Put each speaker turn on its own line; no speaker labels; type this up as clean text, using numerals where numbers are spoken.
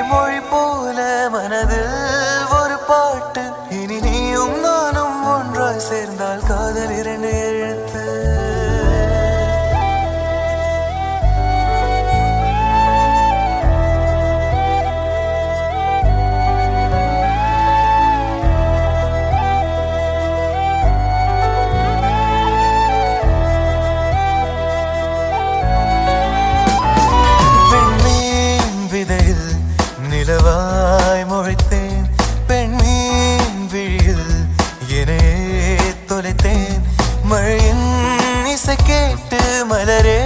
மொழி போல மனதில் ஒரு பாட்டு இனி நீயும் நானும் ஒன்றாய் சேர்ந்தால் காதல் இரண்டு எழுத்து நிலவாய் முளைத்தேன் பெண்மீன் விழியில் என்னையே தொலைத்தேன் மழையின் இசை கேட்டு மலரே